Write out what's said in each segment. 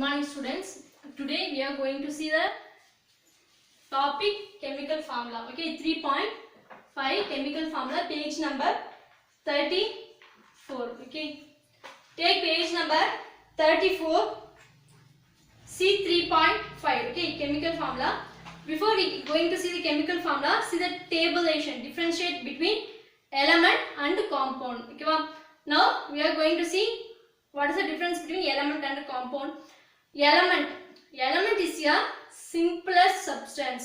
morning students. Today we are going to see the topic chemical formula. Okay, 3.5 chemical formula, page number 34. Okay, take page number 34. See 3.5. Okay, chemical formula. Before we going to see the chemical formula, see the tabulation, differentiate between element and compound. Okay, now we are going to see what is the difference between element and compound. Element is a simplest substance.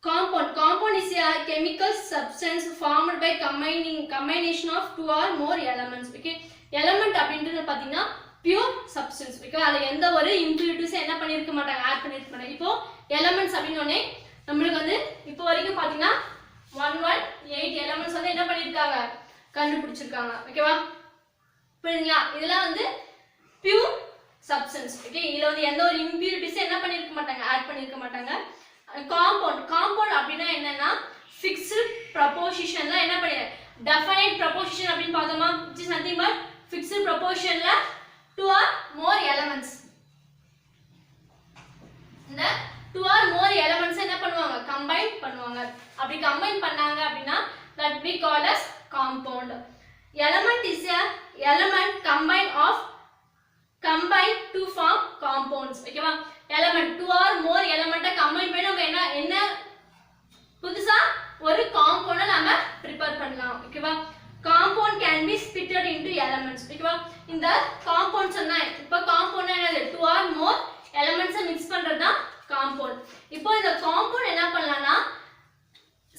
Compound is a chemical substance formed by combination of two or more elements. Okay, element அப்படின்றது பாத்தீங்கன்னா pure substance. Okay, அதுல எந்த ஒரு impurities என்ன பண்ணிருக்க மாட்டாங்க, add பண்ணிருக்க மாட்டாங்க. இப்போ elements அப்படினோனே நமக்கு வந்து இப்போ வரைக்கும் பாத்தீங்கன்னா 118 elements வந்து என்ன பண்ணிருக்காங்க, கண்டுபிடிச்சிருக்காங்க. ஓகேவா, புரியுதுங்களா? இதெல்லாம் வந்து pure substance. Okay, இதுல வந்து எந்த ஒரு impurities என்ன பண்ணிருக்க மாட்டாங்க, ஆட் பண்ணிருக்க மாட்டாங்க. compound அப்படினா என்னன்னா fixed propositionல என்ன பண்ணிரு, definite proposition அப்படினு பார்த்தோமா, which is nothing but fixed propositionல two or more elements. இந்த two or more elements என்ன பண்ணுவாங்க, combine பண்ணுவாங்க. அப்படி combine பண்ணாங்க அப்படினா that we call as compound. Element is a element combine to form compounds. ஓகேவா, element two or more element combine பண்ணி நம்ம என்ன புதுசா ஒரு compound நாம prepare பண்ணலாம். ஓகேவா, compound can be splitted into elements. ஓகேவா, இந்த compounds என்ன, இப்போ compound என்னது, two or more elements mix பண்றது தான் compound. இப்போ இந்த compound என்ன பண்ணலாம்னா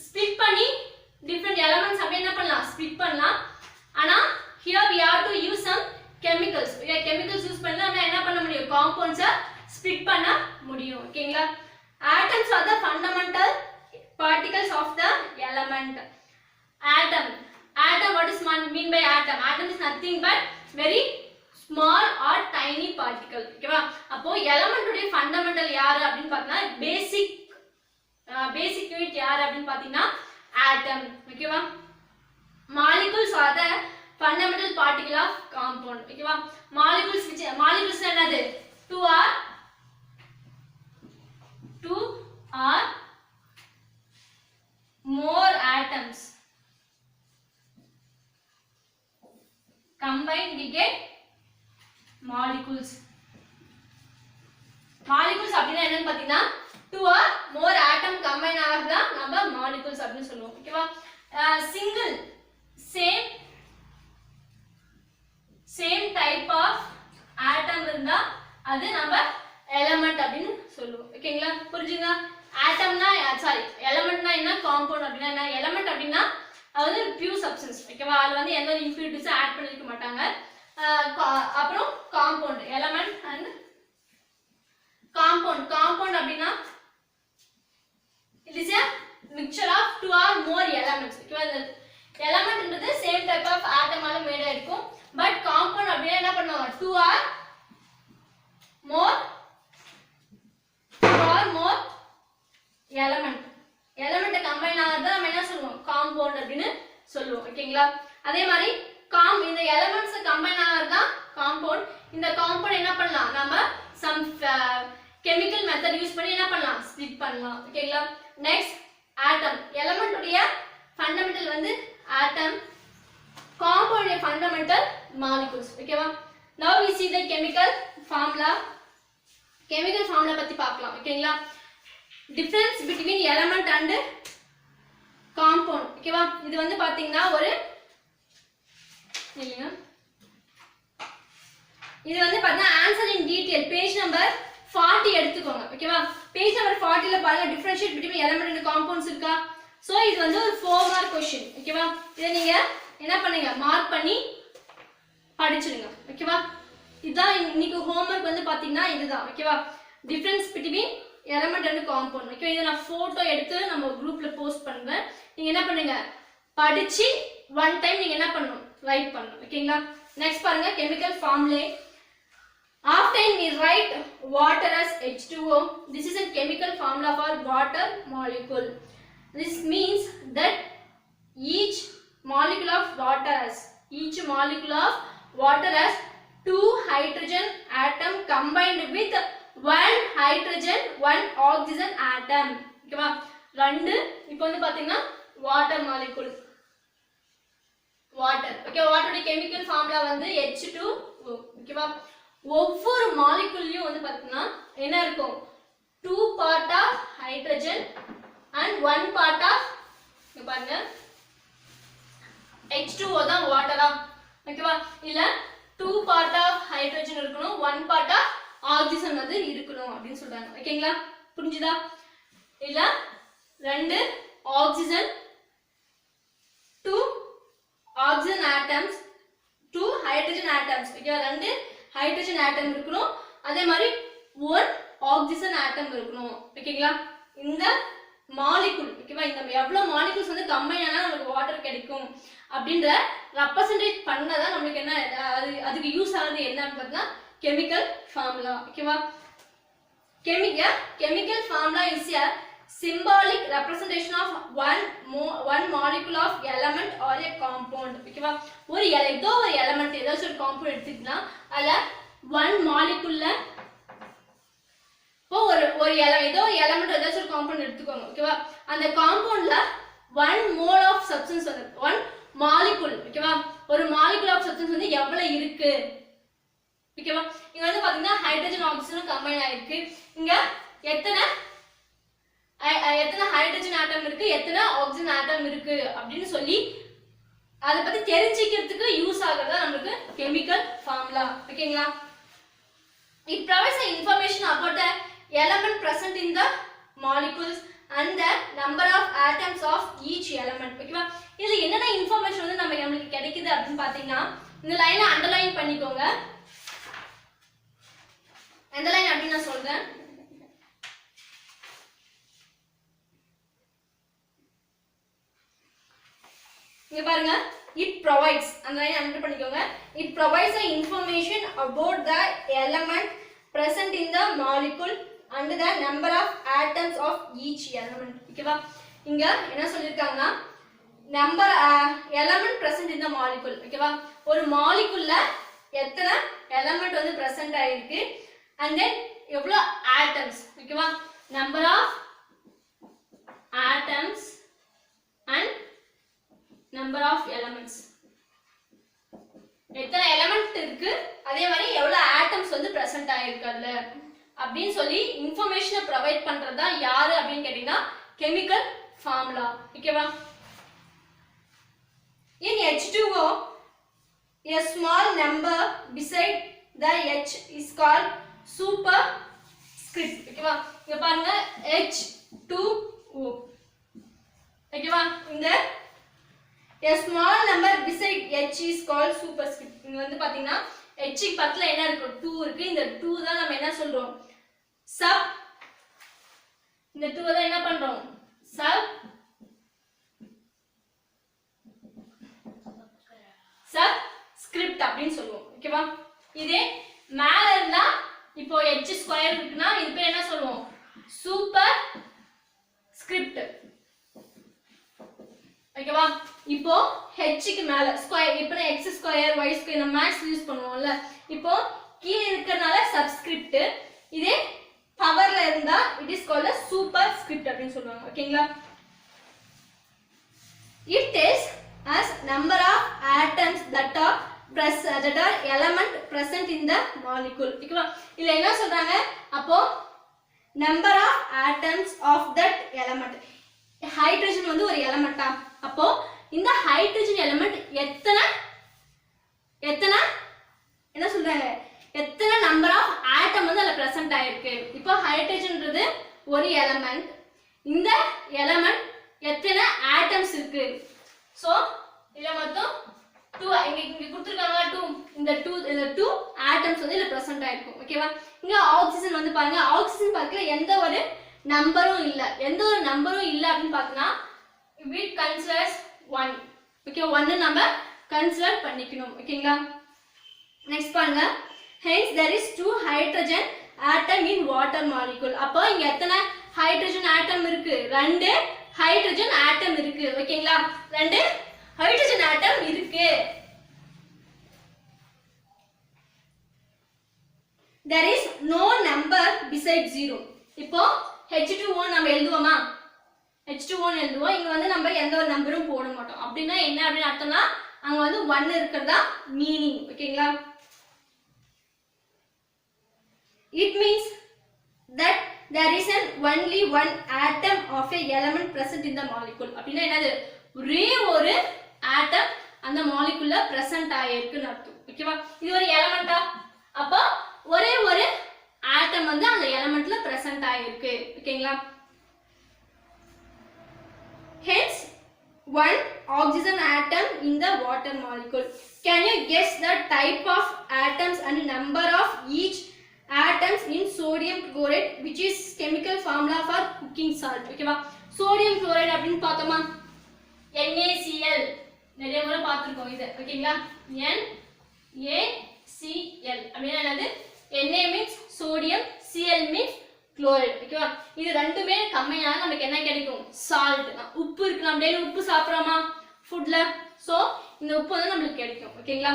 split பண்ணி different elements அப்படியே என்ன பண்ணலாம், split பண்ணலாம். ஆனா here we have to use some chemicals. Okay, chemicals use பண்ணா நம்ம என்ன பண்ண முடியும், compounds split பண்ண முடியும். ஓகேங்களா, atoms are the fundamental particles of the element. Atom, what is mean by atom? Atom is nothing but very small or tiny particle. ஓகேவா, அப்போ element உடைய fundamental யாரு அப்படினு பார்த்தா basic unit யாரு அப்படினு பார்த்தீங்கன்னா atom. ஓகேவா, molecules are the fundamental particle of compound. ஓகேவா, molecules என்னது, two or more atoms combine we get molecules. molecules அப்படினா என்னன்னு பாத்தீங்கன்னா two or more atom combine ஆகுதா நம்ம molecules அப்படினு சொல்லுவோம். ஓகேவா, single same type of atom இருந்தா அது நம்ம element அப்படினு சொல்லுவோம். ஓகேங்களா, புரிஞ்சுங்களா? atomனா சாரி elementனா என்ன, compound அப்படினா என்ன, element அப்படினா அது pure substance. ஓகேவா, அதுல வந்து எந்த ஒரு impurities ஆட் பண்ணிருக்க மாட்டாங்க. அப்புறம் compound, element and compound அப்படினா it is a mixture of two or more elements. ஓகேவா, இந்த elementன்றது same type of atom ஆல மேட் ஆயிருக்கும். பட் compound அப்படினா என்ன பண்ணுவாங்க, two or more element combine ஆகிறத நம்ம என்ன சொல்லுவோம், compound அப்படினு சொல்லுவோம். ஓகேங்களா, அதே மாதிரி இந்த elements combine ஆகிறது தான் compound. இந்த compound என்ன பண்ணலாம், நம்ம some chemical method யூஸ் பண்ணி என்ன பண்ணலாம், split பண்ணலாம். ஓகேங்களா, next atom. element உடைய fundamental வந்து atom, compound உடைய fundamental molecules. ஓகேவா, now we see the chemical formula பத்தி பார்க்கலாம். ஓகேங்களா, difference between element and compound. ஓகேவா, இது வந்து பாத்தீங்கன்னா இது வந்து பாத்தீங்கன்னா answer in detail page number 40 எடுத்துக்கோங்க. ஓகேவா, பேஜ் நம்பர் 40 ல பாருங்க differentiate between element and compounds இருக்கா. சோ இது வந்து ஒரு 4 மார்க் क्वेश्चन. ஓகேவா, இத நீங்க என்ன பண்ணுங்க, மார்க் பண்ணி படிச்சிடுங்க. ஓகேவா, இதான் இன்னைக்கு ஹோம்வொர்க் வந்து பாத்தீங்கன்னா இதுதான். ஓகேவா, difference between element and compound. Okay, இத நான் போட்டோ எடுத்து நம்ம குரூப்ல போஸ்ட் பண்றேன். நீங்க என்ன பண்ணுங்க, படிச்சி one time நீங்க என்ன பண்ணணும், ரைட் பண்ணணும். ஓகேங்களா, நெக்ஸ்ட் பாருங்க chemical formula. Often we write water as H2O. This is a chemical formula for water molecule. This means that each molecule of water has 2 hydrogen atom combined with 1 hydrogen 1 oxygen atom. ஓகேவா? ரெண்டு இப்போ வந்து பாத்தீங்கன்னா water molecule water. Okay, வாட்டரோட chemical formula வந்து H2O. ஓகேவா? ஒவ்வொரு மாலிகுல்லையும் வந்து பாத்தீங்கன்னா என்ன இருக்கும்? 2 part of hydrogen and 1 part of இங்க பாருங்க H2O தான் வாட்டரா. ஓகேவா? இல்ல 2 part of hydrogen இருக்கணும், 1 part of oxygen வந்து இருக்கணும் அப்படினு சொல்றாங்க. ஓகேங்களா? புரிஞ்சுதா? இல்ல ரெண்டு oxygen 2 oxygen atoms 2 hydrogen atoms. ஓகேவா? ரெண்டு hydrogen atom இருக்கணும், அதே மாதிரி 1 oxygen atom இருக்கணும். ஓகேங்களா? இந்த மாலிகுல் ஓகேவா, இந்த எவ்வளவு மாலிகுல்ஸ் வந்து கம்பைன் ஆனா நமக்கு வாட்டர் கிடைக்கும் அப்படின்ற ரெப்ரசன்டேட் பண்ணதா நமக்கு என்ன அதுக்கு யூஸ் ஆகுது என்னன்னு பார்த்தா கெமிக்கல் ஃபார்முலா. ஓகேவா? chemical formula is a symbolic representation of one molecule of element or a compound. ஓகேவா? ஒரு ஏதோ ஒரு எலிமெண்ட் ஏதாச்சும் ஒரு காம்பவுண்ட் எடுத்துக்கிட்டா அதுல one moleculeல இப்போ ஒரு ஏதோ ஒரு எலிமெண்ட் ஏதாச்சும் ஒரு காம்பவுண்ட் எடுத்துக்கோங்க. ஓகேவா? அந்த காம்பவுண்ட்ல 1 mole of substance வந்து 1 molecule. ஓகேவா? ஒரு molecule of substance வந்து எவ்வளவு இருக்கு? ஓகேவா? இங்க வந்து பாத்தீங்கன்னா ஹைட்ரஜன் ஆக்சிஜன் கம்பைன் ஆயிருக்கு. இங்க எத்தனை ஹைட்ரஜன் ஆட்டம் இருக்கு, எத்தனை ஆக்சிஜன் ஆட்டம் இருக்கு அப்படின்னு சொல்லி அத பத்தி தெரிஞ்சிக்கிறதுக்கு யூஸ் ஆகுறதா நமக்கு கெமிக்கல் ஃபார்முலா. ஓகேங்களா? It provides the information about the element present in the molecules and the number of atoms of each element. ஓகேவா? இதுல என்னென்ன இன்ஃபர்மேஷன் வந்து நமக்கு கிடைக்குது அப்படின்னு பாத்தீங்கன்னா இந்த லைனை அண்டர்லைன் பண்ணிக்கோங்க. எந்த லைன் அப்படின்னு நான் சொல்றேன். இங்க பாருங்க, it provides அந்த லைன் அண்டர் பண்ணிக்கோங்க. It provides the information about the element present in the molecule and the number of atoms of each element. ஓகேவா? இங்க என்ன சொல்லிருக்காங்கன்னா number element present in the molecule. ஓகேவா? ஒரு மாலிகுல்ல எத்தனை எலிமெண்ட் வந்து present ஆயிருக்கு and then எவ்வளவு atoms. ஓகேவா? number of atoms and number of elements. எத்தனை எலிமெண்ட் இருக்கு, அதே மாதிரி எவ்வளவு ஆட்டம்ஸ் வந்து பிரசன்ட் ஆயிருக்கு அதுல அப்படின்னு சொல்லி இன்ஃபர்மேஷனை ப்ரொவைட் பண்றதா யாரு அப்படின்னு கேட்டீங்கன்னா கெமிக்கல் ஃபார்முலா. ஓகேவா? In H2O a small number beside the H is called superscript. ஓகேவா? இங்க பாருங்க H2O. ஓகேவா? இந்த a small number beside H is called superscript. இங்க வந்து பாத்தீங்கன்னா H க்கு பக்கத்துல என்ன இருக்கு? 2 இருக்கு. இந்த 2 தான் நம்ம என்ன சொல்றோம்? sub. இந்த 2 தான் என்ன பண்றோம்? subscript அப்படின்னு சொல்லுவோம். ஓகேவா? இதே மேல இருந்தா இப்போ H ஸ்கொயர் இருக்குன்னா இது பேர் என்ன சொல்லுவோம்? superscript. ஓகேவா? இப்போ h க்கு மேல ஸ்கொயர் இப்போ x ஸ்கொயர் y ஸ்கொயர் நம்ம மேக்ஸ் யூஸ் பண்ணுவோம்ல, இப்போ கீழ இருக்கறனால சப்ஸ்கிரிப்ட், இதே பவர்ல இருந்தா it is called as superscript அப்படினு சொல்வாங்க. ஓகேங்களா? it tells us number of atoms that are element present in the molecule. ஓகேவா? இல்ல என்ன சொல்றாங்க? அப்போ number of atoms of that element. Hydrogen வந்து ஒரு எலிமெண்டா, அப்போ இந்த ஹைட்ரஜன் எலிமெண்ட் எத்தனை என்ன சொல்றாங்க? எத்தனை நம்பர் ஆஃப் ஆட்டம் வந்து அதுல பிரசன்ட் ஆயிருக்கு. இப்போ ஹைட்ரஜன்ன்றது ஒரு எலிமெண்ட், இந்த எலிமெண்ட் எத்தனை ஆட்டம்ஸ் இருக்கு. சோ இதுல மொத்தம் 2 இங்க கொடுத்திருக்காங்க 2, இந்த 2 ஆட்டம்ஸ் வந்து இதுல பிரசன்ட் ஆயிருக்கு. ஓகேவா? இங்க ஆக்சிஜன் வந்து பாருங்க, ஆக்சிஜன் பக்கத்துல எந்த ஒரு நம்பரும் இல்ல, எந்த ஒரு நம்பரும் இல்ல அப்படின்னு பார்த்தனா we considers 1. ஓகே, 1 நம்ம கன்சிடர் பண்ணிக்கணும். ஓகேங்களா? நெக்ஸ்ட் பாருங்க, hence there is 2 hydrogen atom in water molecule. அப்போ இங்க எத்தனை ஹைட்ரஜன் ஆட்டம் இருக்கு? 2 ஹைட்ரஜன் ஆட்டம் இருக்கு. ஓகேங்களா? 2 ஹைட்ரஜன் ஆட்டம் இருக்கு. there is no number besides 0. இப்போ H2O நம்ம எழுதுவோமா? H2O எழுதுவோம். இங்க வந்து நம்ம எந்த ஒரு நம்பரும் போட மாட்டோம். அப்படினா என்ன அப்படி அர்த்தம்னா அங்க வந்து 1 இருக்குறதா மீனிங். ஓகேங்களா? It means that there is only one atom of a element present in the molecule. அப்படினா என்னது? ஒரே ஒரு ஆட்டம் அந்த மாலிகுல்ல பிரசன்ட் ஆயிருக்குன்னு அர்த்தம். ஓகேவா? இது ஒரு எலிமெண்டா? அப்ப ஒரே ஒரு ஆட்டம் வந்து அந்த எலிமெண்ட்ல பிரசன்ட் ஆயிருக்கு. ஓகேங்களா? Hence one oxygen atom in the water molecule. Can you guess the type of atoms and number of each atoms in sodium chloride, which is chemical formula for cooking salt? ஓகேவா? sodium chloride அப்படினு பார்த்தோமா? NaCl நிறைய முறை பார்த்திருக்கோம் இது. ஓகேங்களா? NaCl அப்படினா என்னது? Na means sodium, Cl means chloride. ஓகேவா? இது ரெண்டுமே கம்பைன் ஆனா நமக்கு என்ன கிடைக்கும்? சால்ட். உப்பு இருக்கு, நம்ம டெய்லி உப்பு சாப்பிடுறோமா ஃபுட்ல? சோ இந்த உப்பு வந்து நமக்கு கிடைக்கும். ஓகேங்களா?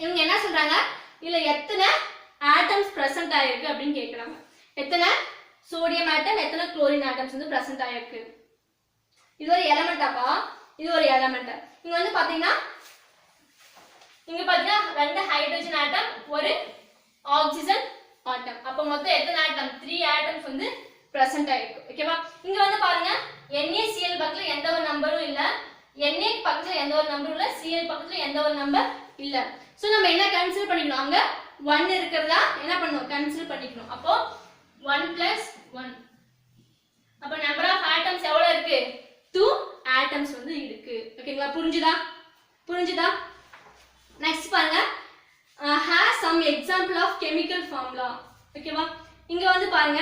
இவங்க என்ன சொல்றாங்க? இதுல எத்தனை ஆட்டம்ஸ் பிரசன்ட் ஆயிருக்கு அப்படினு கேக்குறாங்க. எத்தனை சோடியம் ஆட்டம், எத்தனை குளோரின் ஆட்டம்ஸ் வந்து பிரசன்ட் ஆயிருக்கு? இது ஒரு எலிமெண்டாப்பா? இது ஒரு எலிமெண்ட். இங்க வந்து பாத்தீங்கன்னா ரெண்டு ஹைட்ரஜன் ஆட்டம், ஒரு ஆக்சிஜன் ஆட்டம். அப்ப மொத்தம் எத்தனை ஆட்டம்? 3 ஆட்டம்ஸ் வந்து பிரசன்ட் ஆயிருக்கு. ஓகேவா? இங்க வந்து பாருங்க NaCl பக்கத்துல எந்த ஒரு நம்பரும் இல்ல, Na பக்கத்துல எந்த ஒரு நம்பரும் இல்ல, Cl பக்கத்துல எந்த ஒரு நம்பர் இல்ல. சோ நம்ம என்ன கன்சிடர் பண்ணிக்கணும்? அங்க 1 இருக்குறதா என்ன பண்ணனும்? கன்சிடர் பண்ணிக்கணும். அப்போ 1 + 1. அப்ப நம்பர் ஆஃப் ஆட்டம்ஸ் எவ்வளவு இருக்கு? 2 ஆட்டம்ஸ் வந்து இருக்கு. ஓகேங்களா? புரிஞ்சுதா? நெக்ஸ்ட் பாருங்க, has some example of chemical formula. ஓகேவா? இங்க வந்து பாருங்க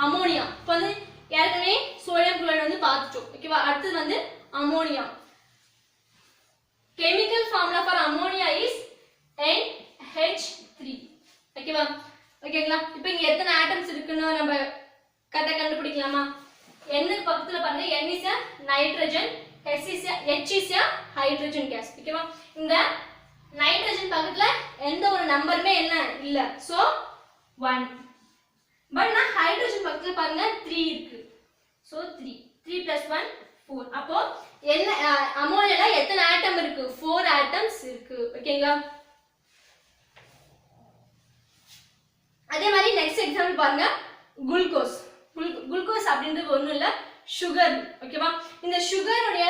அமோனியா. இப்போ வந்து ஏற்கனவே சோடியம் குளோரைடு வந்து பார்த்துட்டோம். ஓகேவா? அடுத்து வந்து ammonia. chemical formula for ammonia is NH3. ஓகேவா? ஓகேங்களா? இப்போ இங்க எத்தனை ஆட்டம்ஸ் இருக்குன்னு நம்ம கரெக்ட்டா கண்டுபிடிக்கலாமா? N க்கு பக்கத்துல பாருங்க, N is a nitrogen, H is a hydrogen gas. ஓகேவா? இந்த நைட்ரஜன் பக்கத்துல எந்த ஒரு நம்பருமே என்ன இல்ல. சோ 1. பட் நான் ஹைட்ரஜன் பக்கத்துல பாருங்க 3 இருக்கு. சோ 3 + 1 4. அப்போ என்ன அமோனியால எத்தனை ஆட்டம் இருக்கு? 4 ஆட்டம்ஸ் இருக்கு. ஓகேங்களா? அதே மாதிரி நெக்ஸ்ட் எக்ஸாம்பிள் பாருங்க, குளுக்கோஸ். குளுக்கோஸ் அப்படின்றது ஒண்ணும் இல்ல, சுகர். ஓகேவா? இந்த சுகருடைய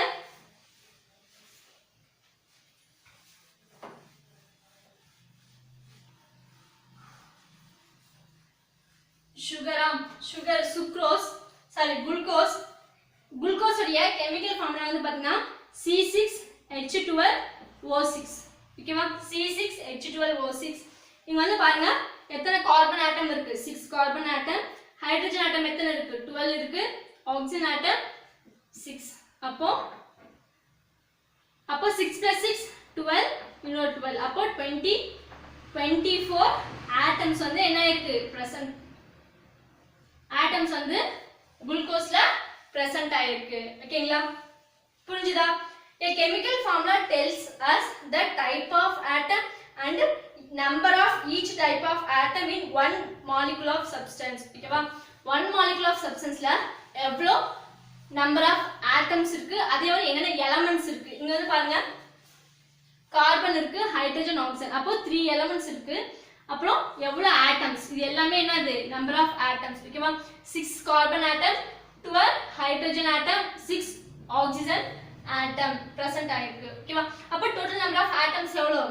சுக்ரோஸ், குளுக்கோஸ். குளுக்கோஸ் உடைய கெமிக்கல் ஃபார்முலா வந்து பாத்தீங்கன்னா C6H12O6. ஓகேவா? C6H12O6. இங்க வந்து பாருங்க எத்தனை கார்பன் ஆட்டம் இருக்கு? 6 கார்பன் ஆட்டம். ஹைட்ரஜன் ஆட்டம் எத்தனை இருக்கு? 12 இருக்கு. Oxygen atom 6. அப்போ 6 + 6 12, இன்னொரு 12. அப்போ 24 ஆட்டம்ஸ் வந்து என்ன இருக்கு? பிரசன்ட் ஆட்டம்ஸ் வந்து குளுக்கோஸ்ல பிரசன்ட் ஆயிருக்கு. ஓகேங்களா? புரிஞ்சுதா? A chemical formula tells us the type of atom and number of each type of atom in one molecule of substance. ஓகேவா? one molecule of substanceல எவ்வளவு number of atoms இருக்கு, அதே மாதிரி என்னென்ன elements இருக்கு. இங்க வந்து பாருங்க கார்பன் இருக்கு, ஹைட்ரஜன், ஆக்சிஜன். அப்போ 3 elements இருக்கு. அப்புறம் எவ்வளவு ஆட்டம்ஸ்? இது எல்லாமே என்னது? Number of atoms. ஓகேவா? 6 carbon atom, 12 hydrogen atom, 6 oxygen atom present ஆயிருக்கு. ஓகேவா? அப்ப டோட்டல் நம்பர் ஆஃப் ஆட்டம்ஸ் எவ்வளவு?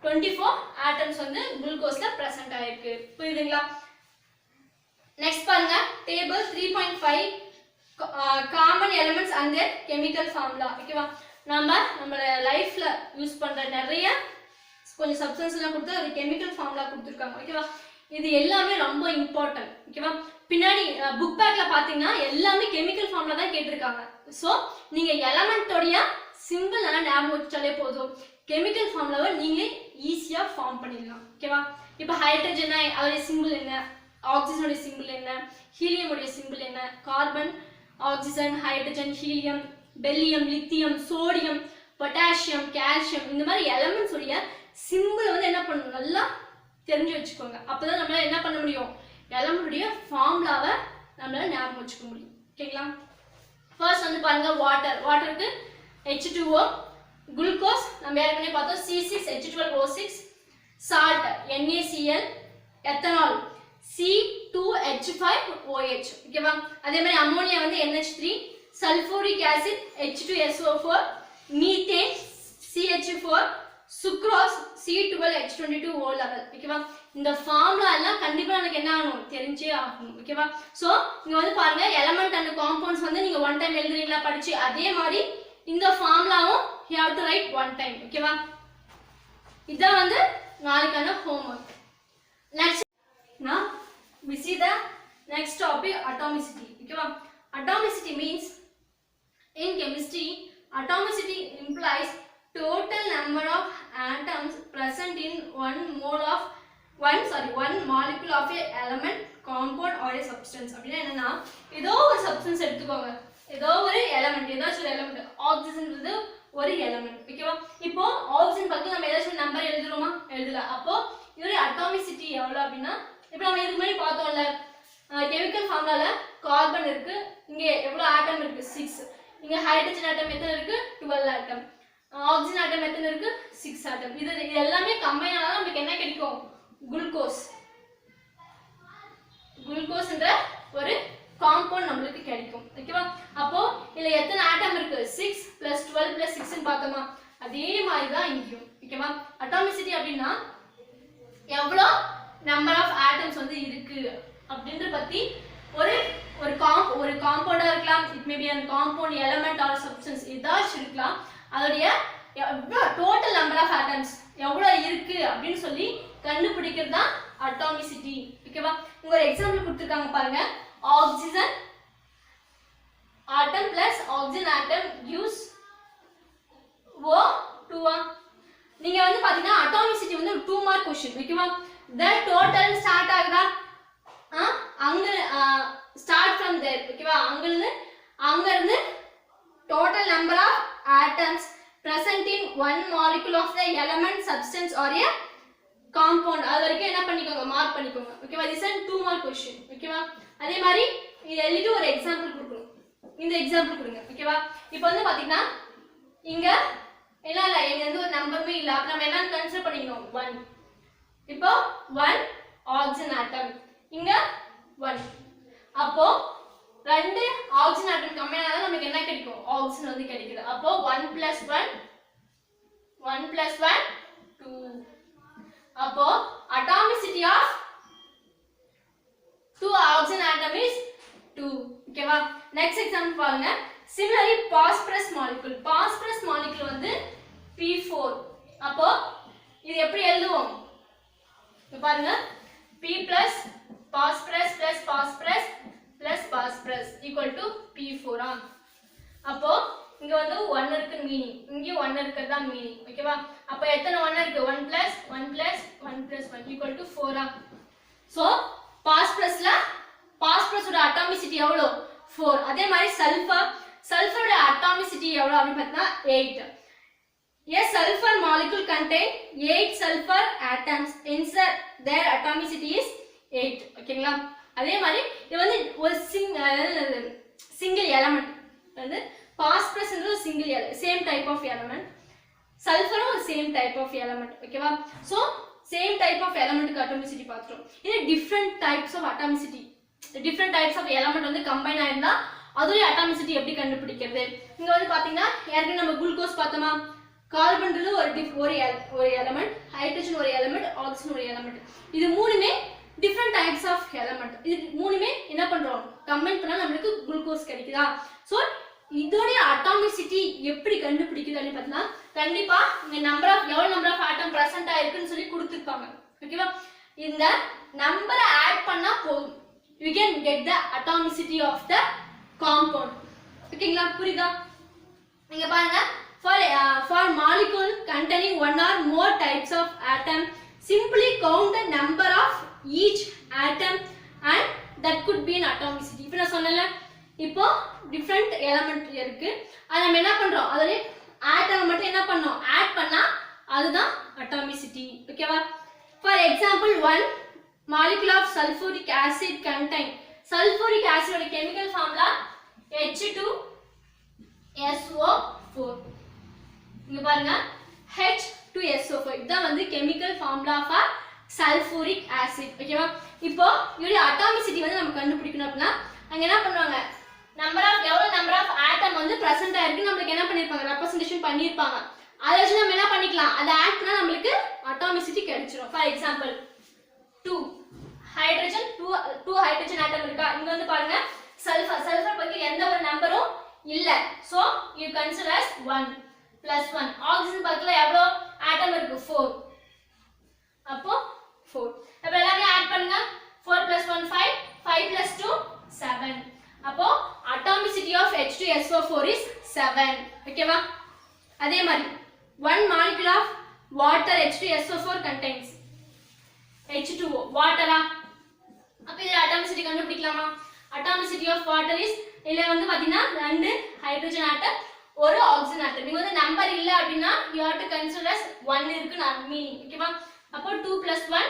24 ஆட்டம்ஸ் வந்து குளுக்கோஸ்ல பிரசன்ட் ஆயிருக்கு. புரியுதுங்களா? நெக்ஸ்ட் பாருங்க table 3.5 common elements and their chemical formula. ஓகேவா? நம்ம லைஃப்ல யூஸ் பண்ற நிறைய கொஞ்சம் சப்ஸ்டன்ஸ் எல்லாம் கொடுத்து ஒரு கெமிக்கல் ஃபார்முலா கொடுத்துருக்காங்க. ஓகேவா? இது எல்லாமே ரொம்ப இம்பார்ட்டன்ட். ஓகேவா? பின்னாடி புக் பேக்ல பாத்தீங்கன்னா எல்லாமே கெமிக்கல் ஃபார்முலா தான் கேட்டிருக்காங்க. சோ நீங்க எலிமெண்டோட சிம்பிள் எல்லாம் ஞாபகம் வச்சாலே போதும், கெமிக்கல் ஃபார்முலாவை நீங்களே ஈஸியா ஃபார்ம் பண்ணிடலாம். ஓகேவா? இப்போ ஹைட்ரஜன் அதோட சிம்பிள் என்ன, ஆக்சிஜனோட சிம்பிள் என்ன, ஹீலியம் உடைய சிம்பிள் என்ன, carbon, oxygen, hydrogen, helium, beryllium, lithium, sodium, potassium, calcium, இந்த மாதிரி எலிமெண்ட்ஸ் உடைய சிம்பிள் வந்து என்ன பண்ணணும்? நல்லா தெரிஞ்சு வச்சுக்கோங்க. அப்பதான் நம்மளால என்ன பண்ண முடியும், எலமெண்ட்டுடைய ஃபார்முலாவை நம்மளால ஞாபகம் வச்சுக்க முடியும். ஓகேங்களா? ஃபர்ஸ்ட் வந்து பாருங்க வாட்டர். வாட்டருக்கு H2O, குளுக்கோஸ் நம்ம ஏற்கனவே பார்த்தோம் C6H12O6, salt NaCl, ethanol C2H5OH. ஓகேவா? அதே மாதிரி அம்மோனியா வந்து NH3, sulphuric acid H2SO4, methane CH4, sucrose C12H22O11. ஓகேவா? இந்த ஃபார்முலா எல்லாம் கண்டிப்பா நமக்கு என்ன ஆகணும், தெரிஞ்சே ஆகணும். ஓகேவா? சோ இங்க வந்து பாருங்க எலிமெண்ட் அண்ட் காம்பவுண்ட்ஸ் வந்து நீங்க ஒன் டைம் எழுதுறீங்களா படிச்சு, அதே மாதிரி இந்த ஃபார்முலாவும் you have to write one time. ஓகேவா? இதான் வந்து நாளைக்கான homework. Next now we see the next topic, atomicity. ஓகேவா? Atomicity means in chemistry atomicity implies total number of atoms present in one molecule of a element, compound or a substance. அப்படினா என்னன்னா ஏதோ ஒரு substance எடுத்துக்கோங்க, ஏதோ ஒரு element, ஏதாச்சும் ஒரு எலிமெண்ட். ஆக்சிஜன்ன்றது ஒரு எலிமெண்ட். ஓகேவா? இப்போ ஆக்சிஜன் பக்கத்துல நம்ம ஏதாச்சும் நம்பர் எழுதுறோமா, எழுதல. அப்போ இதோட அட்டாமிசிட்டி எவ்வளவு அப்படின்னா, இப்போ நம்ம இதுக்கு முன்னாடி பார்த்தோம்ல கெமிக்கல் ஃபார்முலால கார்பன் இருக்கு, இங்க எவ்வளவு ஆட்டம் இருக்கு 6, இங்க ஹைட்ரஜன் ஆட்டம் எத்தனை இருக்கு 12 ஆட்டம், ஆக்சிஜன் ஆட்டம் எத்தனை இருக்கு 6 ஆட்டம். இது எல்லாமே கம்பைன் ஆனா நமக்கு என்ன கிடைக்கும், குளுக்கோஸ். குளுக்கோஸ்ன்ற ஒரு காம்பவுண்ட் நமக்கு கிடைக்கும். ஓகேவா? அப்போ இதுல எத்தனை ஆட்டம் இருக்கு 6 + 12 + 6 ன்னு பார்த்தோமா, அதே மாதிரி தான் இங்கேயும். ஓகேவா? அட்டாமிசிட்டி அப்படின்னா எவ்வளவு நம்பர் ஆஃப் ஆட்டம்ஸ் வந்து இருக்கு அப்படின்ற பத்தி ஒரு காம்பவுண்டா இருக்கலாம், it may be an compound element or substance ஏதாச்சும் இருக்கலாம், அதோடைய டோட்டல் நம்பர் ஆஃப் ஆட்டம்ஸ் எவ்வளவு இருக்கு அப்படின்னு சொல்லி கண்டுபிடிக்கிறது தான் அட்டாமிசிட்டி. ஓகேவா? இங்க ஒரு எக்ஸாம்பிள் கொடுத்திருக்காங்க பாருங்க. Oxygen atom plus oxygen atom gives O2. நீங்க வந்து பாத்தீங்கன்னா அட்டாமிசிட்டி வந்து 2 மார்க் क्वेश्चन. ஓகேவா? the total ஸ்டார்ட் ஆகுதா, அங்க ஸ்டார்ட் from there. ஓகேவா? அங்க இருந்து total number of atoms present in one molecule of the element, substance or a compound, அது வரைக்கும் என்ன பண்ணிக்கோங்க, மார்க் பண்ணிக்கோங்க. ஓகேவா? this is 2 mark question. ஓகேவா? அதே மாதிரி இது எழுதிட்டு ஒரு எக்ஸாம்பிள் கொடுக்கணும். இந்த எக்ஸாம்பிள் கொடுங்க. ஓகேவா? இப்போ வந்து பாத்தீங்கன்னா இங்க என்ன இல்ல, இங்க வந்து ஒரு நம்பருமே இல்ல. அப்ப நம்ம என்ன கன்சிடர் பண்ணிக்கணும் 1. இப்போ 1 ஆக்சிஜன் ஆட்டம், இங்க 1. அப்போ ரெண்டு ஆக்சிஜன் ஆட்டம் கம்பைன் ஆனா நமக்கு என்ன கிடைக்கும், ஆக்சிஜன் வந்து கிடைக்குது. அப்போ 1 + 1 2. அப்போ atomicity of 2 oxygen atom is 2. ஓகேவா? நெக்ஸ்ட் எக்ஸாம்பிள் பாருங்க. similarly phosphorus molecule வந்து P4. அப்போ இது எப்படி எழுதுவோம், இங்க பாருங்க, P plus phosphorus plus phosphorus plus phosphorus equal to P4. அப்போ இங்க வந்து 1 இருக்கு மீனிங், இங்க 1 இருக்குறதா மீனிங். ஓகேவா? அப்ப எத்தனை 1 இருக்கு, 1 + 1 + 1 + 1 equal to 4. சோ பாஸ்பரஸ் ஓட அட்டாமிசிட்டி எவ்வளவு 4. அதே மாதிரி சல்ஃபரோட அட்டாமிசிட்டி எவ்வளவு அப்படி பார்த்தா 8. A sulfur molecule contain 8 sulfur atoms, hence their atomicity is 8. ஓகேங்களா? அதே மாதிரி இது வந்து ஒரு சிங்கிள் எலிமெண்ட். வந்து பாஸ்பரஸ்ன்றது single same type of element, சல்ஃபரும் ஒரு சேம் டைப் ஆஃப் எலிமெண்ட். ஓகேவா? சோ சேம் டைப் ஆஃப் எலிமெண்ட்க்கு அட்டாமிசிட்டி பார்த்துறோம். இது different types of atomicity, different types of element வந்து கம்பைன் ஆயிருந்தா அதோட அட்டாமிசிட்டி எப்படி கண்டுபிடிக்கிறது. இங்க வந்து பாத்தீங்கன்னா ஏற்கனவே நம்ம குளுக்கோஸ் பார்த்தோமா, கார்பன்றது ஒரு எலிமெண்ட், ஹைட்ரஜன் ஒரு எலிமெண்ட், ஆக்சிஜன் ஒரு எலிமெண்ட். இது மூணுமே டிஃபரண்ட் டைப்ஸ் ஆஃப் எலிமெண்ட். இது மூணுமே என்ன பண்றோம், கம்பைன் பண்ணா நமக்கு குளுக்கோஸ் கிடைக்குதா. சோ இதோட அட்டாமிசிட்டி எப்படி கண்டுபிடிக்குது அப்படின்னு பார்த்தீங்கன்னா கண்டிப்பா இங்க எவ்வளவு நம்பர் ஆஃப் ஆட்டம் பிரசன்ட் ஆயிருக்குன்னு சொல்லி கொடுத்துருப்பாங்க. ஓகேவா? இந்த நம்பரை ஆட் பண்ணா போதும், you can get the atomicity of the compound. ஓகேங்களா? புரியுதா? நீங்க பாருங்க, for molecule containing one or more types of atom, simply count the number of each atom and that could be an atomicity. இப்போ நான் சொன்னல, இப்போ டிஃபரண்ட் எலிமெண்ட் இருக்கு, அது நம்ம என்ன பண்றோம், அதோட ஆட்டம் மட்டும் என்ன பண்ணோம், ஆட் பண்ணா அதுதான் அட்டாமிசிட்டி. ஓகேவா? For example, one molecule of sulfuric acid contain sulfuric acid ஓட chemical formula H2SO4. இங்க பாருங்க H2SO4 இதுதான் வந்து chemical formula for sulfuric acid. ஓகேவா? இப்போ இதோட atomicity வந்து நம்ம கண்டுபிடிக்கணும் அப்படினா அங்க என்ன பண்ணுவாங்க? எவ்வளவு நம்பர் ஆஃப் ஆட்டம் வந்து பிரசன்ட் ஆயிருக்கு நமக்கு என்ன பண்ணிருப்பாங்க? ரெப்ரசன்டேஷன் பண்ணிருப்பாங்க. அதை வச்சு நம்ம என்ன பண்ணிக்கலாம்? அதை ஆட் பண்ணா நமக்கு atomicity கிடைச்சிரும். For example 2 hydrogen 2 hydrogen atom இருக்கா? இங்க வந்து பாருங்க சல்ஃபர் பத்தி எந்த ஒரு நம்பரும் இல்ல. So you consider as 1 plus 1. Oxygen பக்கத்துல எவ்வளவு ஆட்டம் இருக்கு? 4. அப்போ 4. அப்ப எல்லாமே ஆட் பண்ணுங்க. 4 plus 1 5, 5 plus 2 7. அப்போ atomicity of H2SO4 is 7. ஓகேவா? அதே மாதிரி one molecule of water H2SO4 contains H2O வாட்டரா? அப்ப இது atomicity கண்டுபிடிக்கலாமா? atomicity of water is இல்ல வந்து பாத்தீங்கன்னா ரெண்டு ஹைட்ரஜன் ஆட்டம் ஒரு ஆக்ஸிஜன் ஆட்டம். நீங்க வந்து நம்பர் இல்ல அப்படினா you have to consider as 1 இருக்கு நான் மீனிங். ஓகேவா? அப்போ 2 plus 1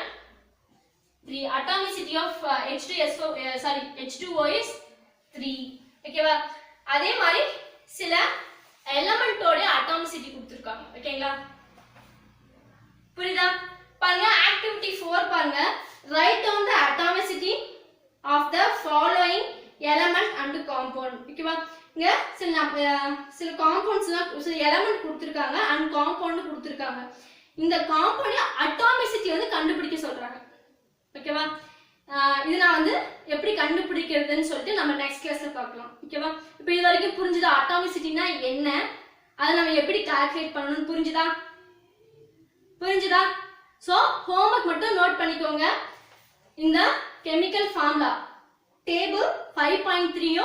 3. atomicity of H2O is 3. ஓகேவா? அதே மாதிரி சில எலிமெண்டோட atomicity கொடுத்திருக்காங்க. ஓகேங்களா? புரியுதா? பாருங்க activity 4 பாருங்க. write down the atomicity of the following element and compound. ஓகேவா? இங்க சில காம்பவுண்ட்ஸ்லாம் சில எலிமெண்ட் கொடுத்திருக்காங்க and compound கொடுத்திருக்காங்க. இந்த காம்பவுண்ட் atomicity வந்து கண்டுபிடிக்க சொல்றாங்க. ஓகேவா? இது நான் வந்து எப்படி கண்டுபிடிக்கிறதுன்னு சொல்லிட்டு நம்ம நெக்ஸ்ட் கிளாஸ்ல பார்க்கலாம். ஓகேவா? இப்போ இது வரைக்கும் புரிஞ்சுதா atomicityனா என்ன? அதை நம்ம எப்படி கால்குலேட் பண்ணனும் புரிஞ்சுதா? சோ ஹோம்வொர்க் மட்டும் நோட் பண்ணிக்கோங்க. இந்த கெமிக்கல் ஃபார்முலா டேபிள் 5.3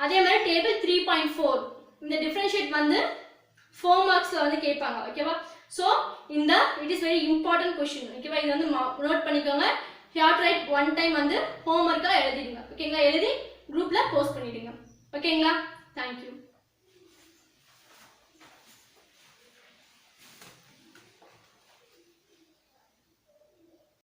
அதே மாதிரி டேபிள் 3.4 இந்த டிஃபரன்ஷியேட் வந்து 4 மார்க்ஸ்ல வந்து கேட்பாங்க. ஓகேவா? சோ இந்த it is very important question. ஓகேவா? இது வந்து நோட் பண்ணிக்கோங்க. you have to write one time வந்து ஹோம்வொர்க்கா எழுதிடுங்க. ஓகேங்களா? எழுதி குரூப்ல போஸ்ட் பண்ணிடுங்க. ஓகேங்களா? thank you.